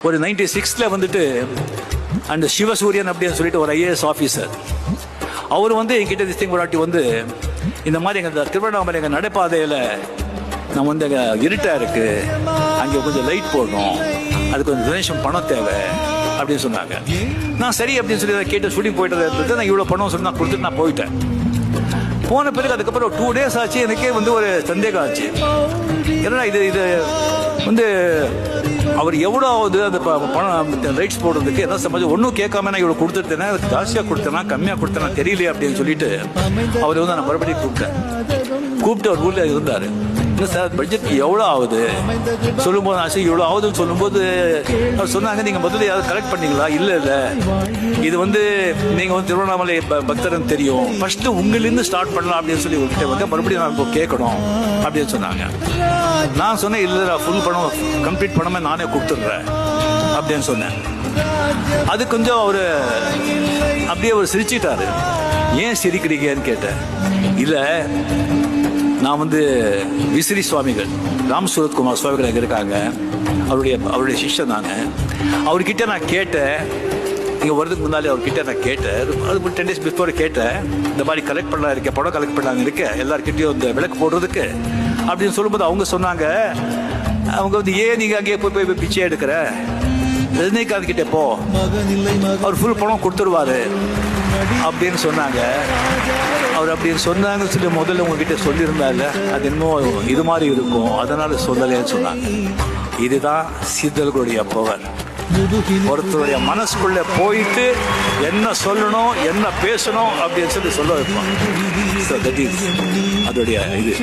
ஒரு 96ல் வந்துட்டு அந்த சிவசூரியன் அப்படின்னு சொல்லிட்டு ஒரு ஐஏஎஸ் ஆஃபீஸர், அவர் வந்து என்கிட்ட திஸ்திங் போராட்டி வந்து இந்த மாதிரி எங்கள் திருவண்ணாமலை எங்கள் நடைபாதையில் நான் வந்து அங்கே இருட்டாக இருக்குது, அங்கே கொஞ்சம் லைட் போடணும், அதுக்கு கொஞ்சம் டொனேஷன் பணம் தேவை அப்படின்னு சொன்னாங்க. நான் சரி அப்படின்னு சொல்லி அதை கேட்டு ஷூட்டிங் போயிட்டு இருந்தது. நான் இவ்வளோ பணம் சொல்லி நான் கொடுத்துட்டு நான் போயிட்டேன். போன பிறகு அதுக்கப்புறம் 2 days ஆச்சு. எனக்கே வந்து ஒரு சந்தேகம் ஆச்சு, ஏன்னா இது வந்து அவர் எவ்வளோ ஆகுது அந்த பணம் ரைட்ஸ் போடுறதுக்கு எதாவது சமாஜம் ஒன்றும் கேட்காம நான் இவ்வளோ கொடுத்துருத்தேன்னா அதுக்கு ஜாஸ்தியாக கொடுத்தேனா கம்மியாக கொடுத்தேனா தெரியலையே அப்படின்னு சொல்லிட்டு அவர் வந்து நான் மறுபடியும் கூப்பிட்டு அவர் ஊரில் இருந்தார். இல்லை சார் பட்ஜெட் எவ்வளோ ஆகுது சொல்லும்போது ஆச்சு, இவ்வளோ ஆகுதுன்னு சொல்லும்போது அவர் சொன்னாங்க, நீங்கள் முதல்ல யாரும் கலெக்ட் பண்ணீங்களா? இல்லை இது வந்து நீங்கள் வந்து திருவண்ணாமலை பக்தர்னு தெரியும், ஃபர்ஸ்ட் உங்களிருந்து ஸ்டார்ட் பண்ணலாம் அப்படின்னு சொல்லி வந்து மறுபடியும் நான் இப்போ கேட்கணும் அப்படின்னு சொன்னாங்க. நான் சொன்னேன், இல்லை ஃபுல் பணம் கம்ப்ளீட் பண்ணாம நானே கொடுத்துட்றேன் அப்படின்னு சொன்னேன். அது கொஞ்சம் அவர் அப்படியே அவர் சிரிச்சிட்டாரு. ஏன் சிரிக்கிறீங்கன்னு கேட்டேன். இல்லை நான் வந்து விசிறி சுவாமிகள் ராம் சூரத்குமார் சுவாமிகள் அங்கே இருக்காங்க, அவருடைய சிஷ்யன் நான். அவர்கிட்ட நான் கேட்டேன், இங்கே வரதுக்கு முன்னாலே அவர்கிட்ட நான் கேட்டேன், அது 10 days பிஃபோர் கேட்டேன், இந்த மாதிரி கலெக்ட் பண்ணலாம் இருக்கேன், படம் கலெக்ட் பண்ணலாங்க இருக்கேன் எல்லாருக்கிட்டையும் இந்த விளக்கு போடுறதுக்கு அப்படின்னு சொல்லும்போது அவங்க சொன்னாங்க, அவங்க வந்து ஏன் நீங்கள் அங்கேயே போய் பிச்சை எடுக்கிற, ரஜினிகாந்த் கிட்டே போ, அவர் ஃபுல் பணம் கொடுத்துருவாரு அப்படின்னு சொன்னாங்க. அவர் அப்படின்னு சொன்னாங்கன்னு சொல்லி முதல்ல உங்ககிட்ட சொல்லியிருந்தால அது இன்னும் இது மாதிரி இருக்கும், அதனால சொல்லலைன்னு சொன்னாங்க. இதுதான் சித்தர்களுடைய பவர். ஒருத்தருடைய மனசுக்குள்ள போயிட்டு என்ன சொல்லணும் என்ன பேசணும் அப்படின்னு சொல்லி சொல்ல வைப்பான். அதோடைய இது